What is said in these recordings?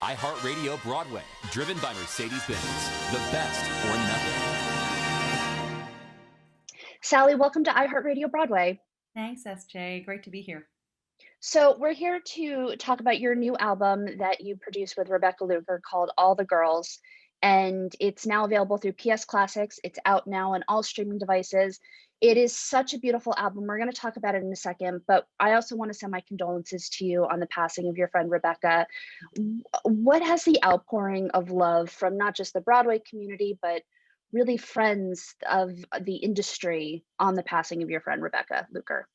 iHeartRadio Broadway, driven by Mercedes-Benz. The best or nothing. Sally, welcome to iHeartRadio Broadway. Thanks, SJ. Great to be here. So, we're here to talk about your new album that you produced with Rebecca Luker called All the Girls. And it's now available through PS Classics. It's out now on all streaming devices. It is such a beautiful album. We're going to talk about it in a second, but I also want to send my condolences to you on the passing of your friend Rebecca. What has the outpouring of love from not just the Broadway community, but really friends of the industry on the passing of your friend Rebecca Luker?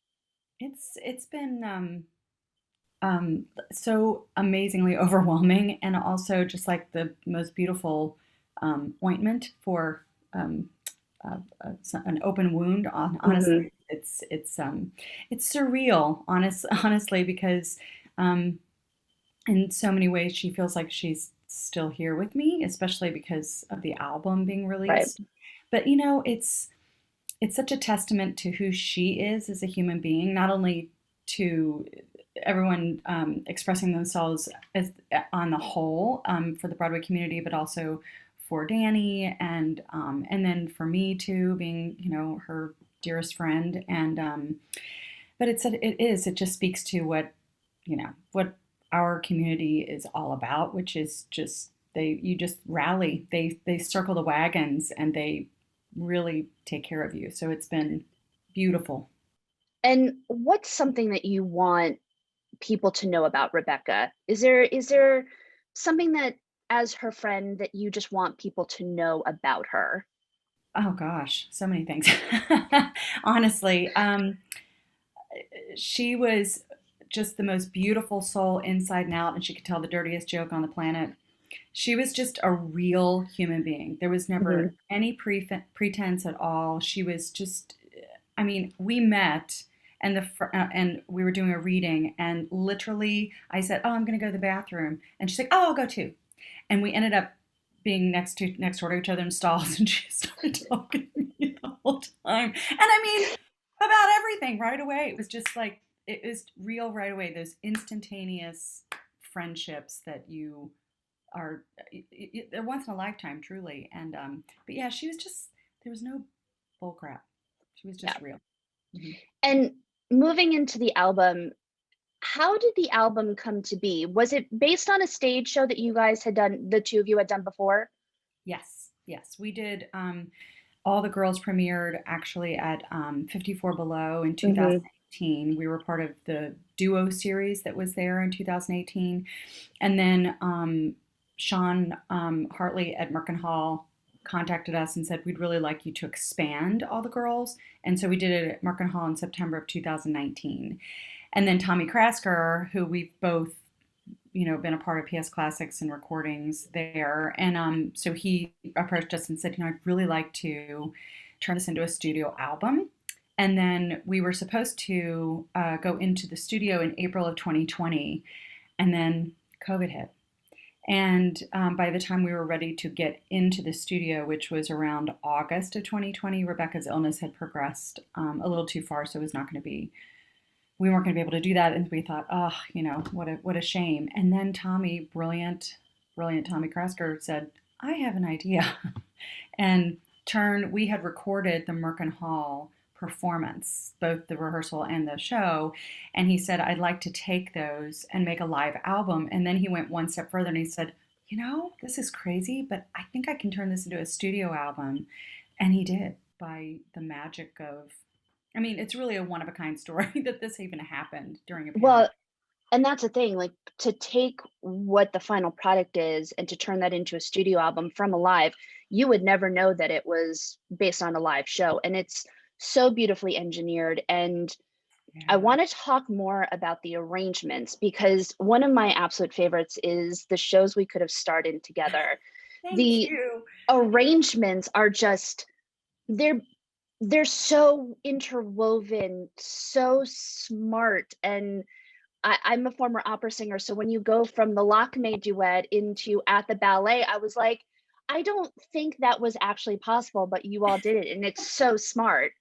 It's been so amazingly overwhelming, and also just like the most beautiful ointment for an open wound. Mhm. Honestly, it's surreal. Honestly, because in so many ways she feels like she's still here with me, especially because of the album being Right. released. But it's such a testament to who she is as a human being, not only to everyone expressing themselves as on the whole for the Broadway community, but also for Danny and then for me too, being her dearest friend. And but it just speaks to what our community is all about, which is just you just rally, they circle the wagons, and they really take care of you. So it's been beautiful. And what's something that you want people to know about Rebecca? Is there something that, as her friend, that you just want people to know about her? Oh gosh, so many things. Honestly, she was just the most beautiful soul inside and out, and she could tell the dirtiest joke on the planet. She was just a real human being. There was never Mhm. any pretense at all. She was just, I mean, we met and and we were doing a reading, and literally I said, "Oh, I'm going to go to the bathroom," and she's like, "Oh, I'll go too." And we ended up being next door to each other in stalls, and she started talking to me the whole time. And I mean, about everything right away. It was just like it was real right away. Those instantaneous friendships that you are they're once in a lifetime, truly. And but yeah, she was just there was no bull crap. She was Yeah. just real. Hmm. And moving into the album, how did the album come to be? Was it based on a stage show that you guys had done, the two of you had done before? Yes, yes, we did. All the girls premiered actually at 54 Below in Mhm. 2018. We were part of the duo series that was there in 2018. And then Sean Hartley at Merkin Hall contacted us and said, "We'd really like you to expand All the Girls." And so we did it at Merkin Hall in September of 2019. And then Tommy Krasker, who we've both been a part of PS Classics and recordings there. And so he approached us and said, "I'd really like to turn this into a studio album." And then we were supposed to go into the studio in April of 2020, and then COVID hit. And by the time we were ready to get into the studio, which was around August of 2020, Rebecca's illness had progressed a little too far, so it was not going to be we weren't going to be able to do that. And we thought, oh, what a shame. And then Tommy, brilliant Tommy Krasker, said, "I have an idea." And we had recorded the Merkin Hall performance, both the rehearsal and the show. And he said, "I'd like to take those and make a live album." And then he went one step further and he said, "This is crazy, but I think I can turn this into a studio album." And he did, by the magic of, I mean, it's really a one of a kind story that this even happened during a pandemic. Well, and that's the thing, like, to take what the final product is and to turn that into a studio album from a live, you would never know that it was based on a live show, and it's so beautifully engineered. And I Yeah. wanna talk more about the arrangements, because one of my absolute favorites is The Shows We Could Have Starred in Together. Thank The you. arrangements are just, they're they're so interwoven, so smart. And I'm a former opera singer, so when you go from the Lakme duet into At the Ballet, I was like, I don't think that was actually possible, but you all did it, and it's so smart.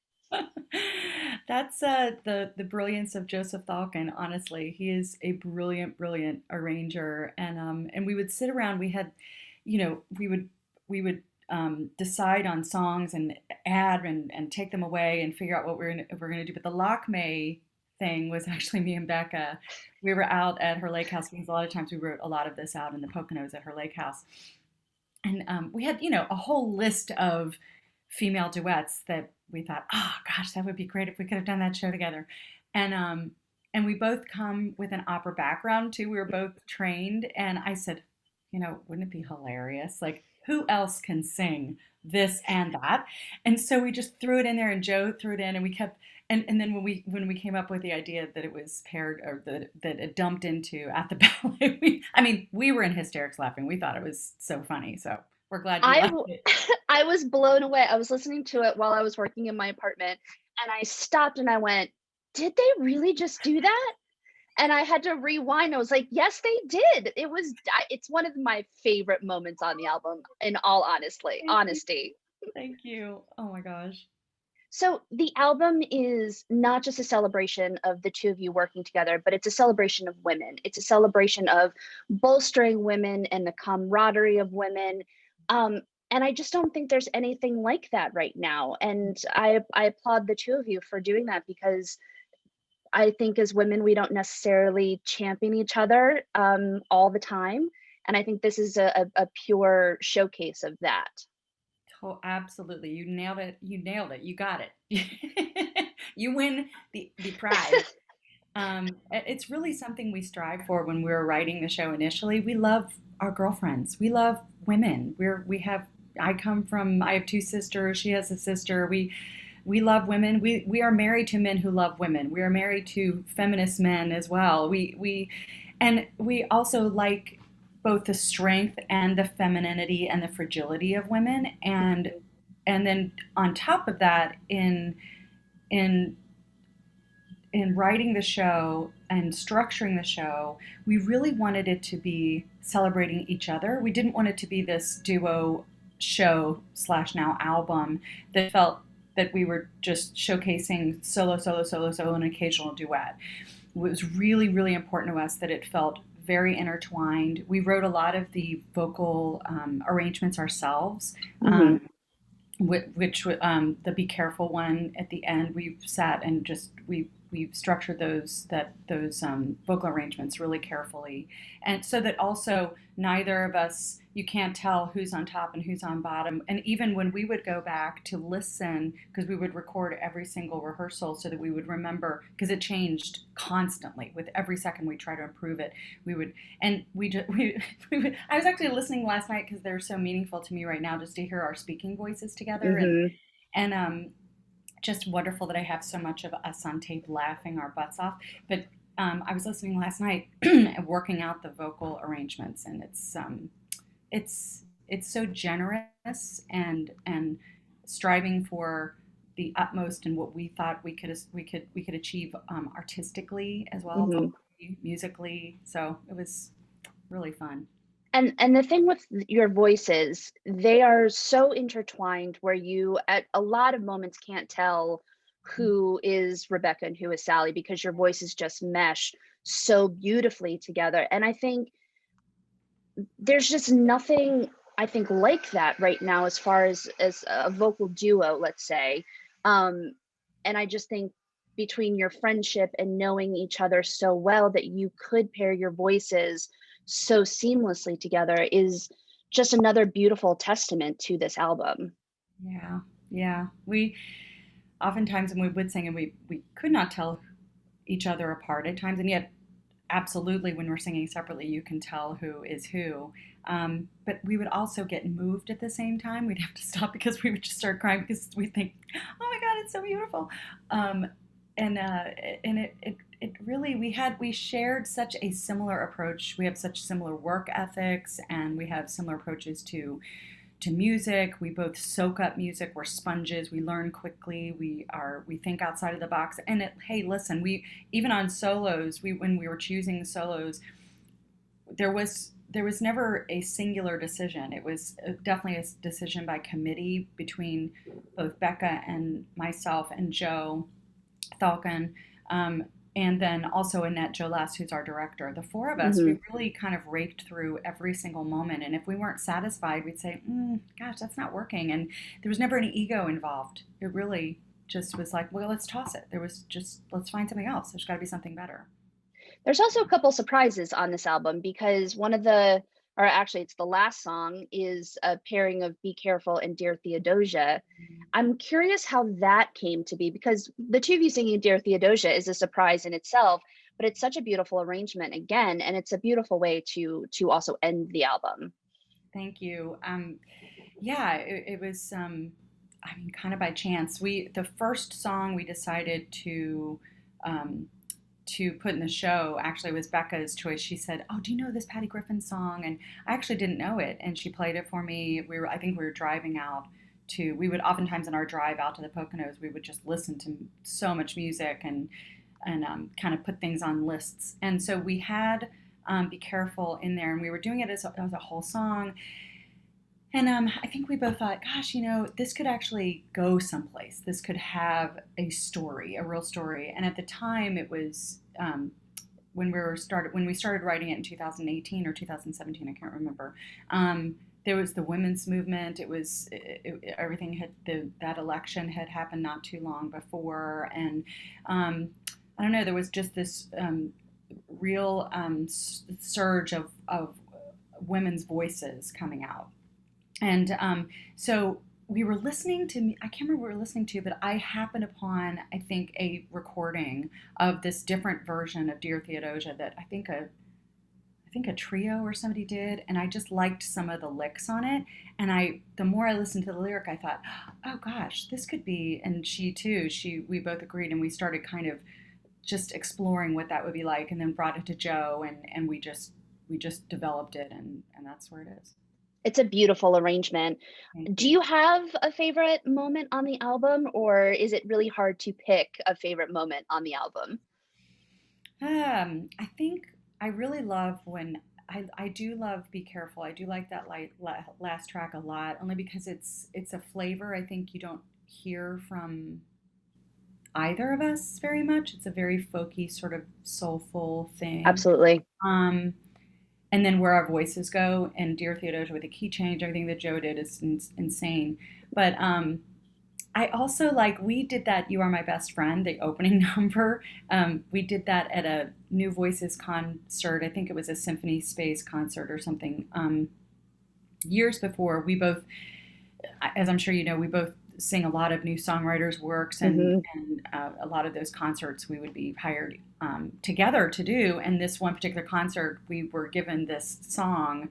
That's the brilliance of Joseph Thalken. Honestly, he is a brilliant, brilliant arranger, and we would sit around. We had, we would decide on songs and add and take them away and figure out what we're gonna do. But the Lock May thing was actually me and Becca. We were out at her lake house because a lot of times we wrote a lot of this out in the Poconos at her lake house, and we had a whole list of female duets that we thought, oh gosh, that would be great if we could have done that show together. And we both come with an opera background too. We were both trained, and I said, wouldn't it be hilarious? Like, who else can sing this and that? And so we just threw it in there, and Joe threw it in, and we kept. And then when we came up with the idea that it was paired, or that it dumped into At the Ballet, we were in hysterics laughing. We thought it was so funny. So we're glad you I liked w- it. I was blown away. I was listening to it while I was working in my apartment, and I stopped and I went, "Did they really just do that?" And I had to rewind. I was like, "Yes, they did." It's one of my favorite moments on the album, in all Thank you. honesty. Thank you. Oh my gosh. So the album is not just a celebration of the two of you working together, but it's a celebration of women. It's a celebration of bolstering women and the camaraderie of women. Um, and I just don't think there's anything like that right now. And I applaud the two of you for doing that, because I think as women, we don't necessarily champion each other all the time. And I think this is a pure showcase of that. Oh, absolutely. You nailed it. You nailed it. You got it. You win the prize. It's really something we strive for when we were writing the show initially. We love our girlfriends. We love women. I have two sisters. She has a sister. We love women. We are married to men who love women. We are married to feminist men as well. We also like both the strength and the femininity and the fragility of women, and then on top of that, in in writing the show and structuring the show, we really wanted it to be celebrating each other. We didn't want it to be this duo show slash now album that felt that we were just showcasing solo, solo, solo, solo, and an occasional duet. It was really, really important to us that it felt very intertwined. We wrote a lot of the vocal arrangements ourselves. Mhm. Which the Be Careful one at the end, we sat and just we structured those vocal arrangements really carefully, and so that also neither of us, you can't tell who's on top and who's on bottom. And even when we would go back to listen, because we would record every single rehearsal so that we would remember, because it changed constantly with every second we try to improve it. We would, and we just I was actually listening last night because they're so meaningful to me right now, just to hear our speaking voices together, Mhm. and just wonderful that I have so much of us on tape laughing our butts off. But I was listening last night and working out the vocal arrangements, and it's so generous and striving for the utmost in what we thought we could achieve artistically as well, Mhm. vocally, musically. So it was really fun. And the thing with your voices, they are so intertwined where you at a lot of moments can't tell who is Rebecca and who is Sally, because your voices just mesh so beautifully together. And I think there's just nothing, I think, like that right now as far as a vocal duo, let's say. Um, and I just think between your friendship and knowing each other so well that you could pair your voices so seamlessly together is just another beautiful testament to this album. Yeah, yeah. We oftentimes when we would sing, and we could not tell each other apart at times, and yet absolutely when we're singing separately you can tell who is who. But we would also get moved at the same time. We'd have to stop because we would just start crying because we think, oh my god, it's so beautiful. um, and it really, we shared such a similar approach. We have such similar work ethics, and we have similar approaches to music. We both soak up music. We're sponges. We learn quickly. We think outside of the box. And hey, listen, we even on solos, when we were choosing solos, there was never a singular decision. It was definitely a decision by committee between both Becca and myself and Joe. Falcon, and then also Annette Joless, who's our director. The four of us, Hmm. we really kind of raked through every single moment. And if we weren't satisfied, we'd say, gosh, that's not working. And there was never any ego involved. It really just was like, well, let's toss it. There was just, let's find something else. There's got to be something better. There's also a couple surprises on this album because one of the, or actually it's the last song, is a pairing of Be Careful and Dear Theodosia. I'm curious how that came to be because the two of you singing Dear Theodosia is a surprise in itself, but it's such a beautiful arrangement again, and it's a beautiful way to also end the album. Thank you. Yeah, it was, I mean, kind of by chance. The first song we decided um, to put in the show actually was Becca's choice. She said, "Oh, do you know this Patty Griffin song?" And I actually didn't know it, and she played it for me. I think we were driving out to. We would oftentimes in our drive out to the Poconos, we would just listen to so much music and kind of put things on lists. And so we had "Be Careful" in there, and we were doing it as a whole song. And I think we both thought, gosh, this could actually go someplace. This could have a story, a real story. And at the time, it was when we started writing it in 2018 or 2017, I can't remember. There was the women's movement. Everything that election had happened not too long before, and I don't know. There was just this real surge of women's voices coming out. And so we were listening to, I can't remember what we were listening to, but I happened upon, I think, a recording of this different version of Dear Theodosia that I think a trio or somebody did, and I just liked some of the licks on it. And the more I listened to the lyric, I thought, oh gosh, this could be. And she too, we both agreed, and we started kind of just exploring what that would be like, and then brought it to Joe, and we just developed it, and that's where it is. It's a beautiful arrangement. Thank Do you. you have a favorite moment on the album, or is it really hard to pick a favorite moment on the album? I think I really love when I do love Be Careful. I do like that last track a lot, only because it's a flavor I think you don't hear from either of us very much. It's a very folky, sort of soulful thing. Absolutely. Um, and then where our voices go, and Dear Theodosia with the key change, everything that Joe did is insane. But I also like, we did that "You Are My Best Friend," the opening number. We did that at a New Voices concert. I think it was a Symphony Space concert or something. Years before, we both, as I'm sure you know, we both sing a lot of new songwriters' works, and Hmm. a lot of those concerts we would be hired together to do. And this one particular concert, we were given this song,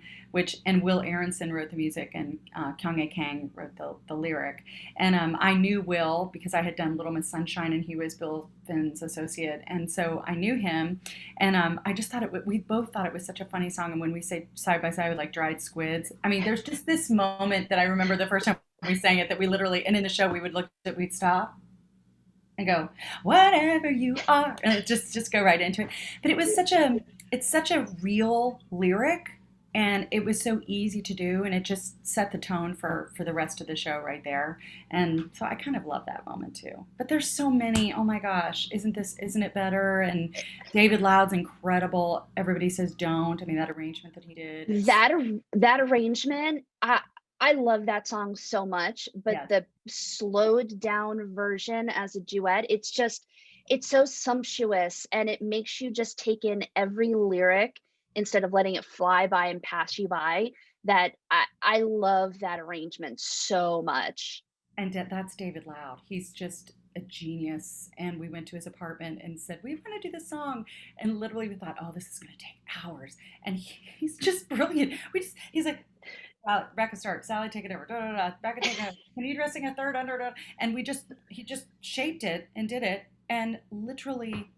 and Will Aronson wrote the music, and Kyung-A Kang wrote the lyric. And I knew Will because I had done Little Miss Sunshine, and he was Bill Finn's associate, and so I knew him. And I just thought we both thought it was such a funny song. And when we say "Side by Side with like dried squids," I mean, there's just this moment that I remember the first time we sang it, that we literally, and in the show we would we'd stop and go, "Whatever you are," and it just go right into it. But it's such a real lyric, and it was so easy to do, and it just set the tone for the rest of the show right there. And so I kind of love that moment too. But there's so many. Oh my gosh, isn't it better? And David Loud's incredible. Everybody Says Don't. I mean, that arrangement that he did is, That arrangement, I love that song so much, but yes. the slowed down version as a duet, it's so sumptuous, and it makes you just take in every lyric instead of letting it fly by and pass you by. That I love that arrangement so much. And that's David Loud. He's just a genius. And we went to his apartment and said, "We want to do this song." And literally we thought, oh, this is going to take hours. And he's just brilliant. He's like, Becca, start. Sally, take it over. Da, da, da. Becca, take it over. Can you dressing a third under? Da? And he just shaped it and did it. And literally,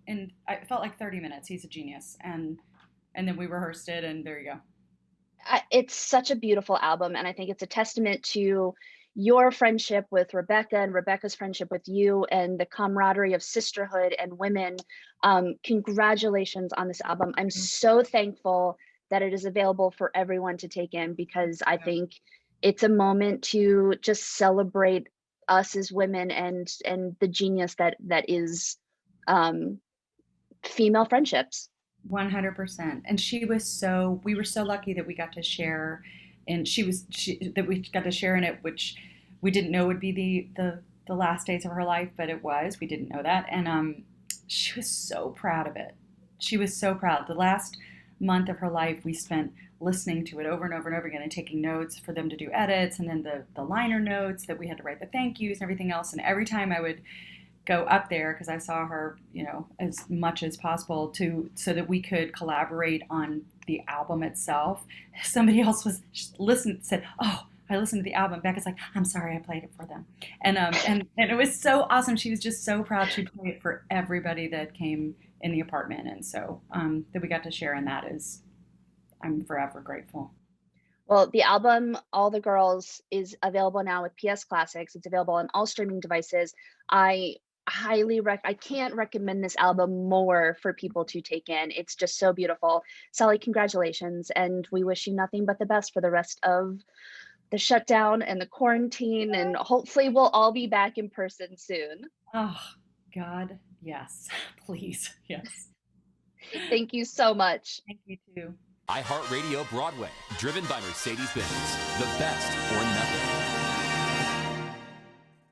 I felt like 30 minutes. He's a genius. And then we rehearsed it, and there you go. It's such a beautiful album, and I think it's a testament to your friendship with Rebecca and Rebecca's friendship with you, and the camaraderie of sisterhood and women. Congratulations on this album. I'm so thankful that it is available for everyone to take in, because I think it's a moment to just celebrate us as women, and the genius that is um, female friendships. 100%. And we were so lucky that we got to share, and that we got to share in it, which we didn't know would be the last days of her life, but it was. We didn't know that. And she was so proud of it. She was so proud. The last month of her life, we spent listening to it over and over and over again and taking notes for them to do edits, and then the liner notes that we had to write the thank yous and everything else. And every time I would go up there, because I saw her, as much as possible so that we could collaborate on the album itself. Somebody else said, "Oh, I listened to the album." Becca's like, "I'm sorry, I played it for them," and it was so awesome. She was just so proud. She played it for everybody that came in the apartment, and so that we got to share in that I'm forever grateful. Well, the album All the Girls is available now with PS Classics. It's available on all streaming devices. I I can't recommend this album more for people to take in. It's just so beautiful. Sally, congratulations, and we wish you nothing but the best for the rest of the shutdown and the quarantine, and hopefully we'll all be back in person soon. Oh, God, yes, please, yes. Thank you so much. Thank you too. iHeartRadio Broadway, driven by Mercedes-Benz. The best or nothing.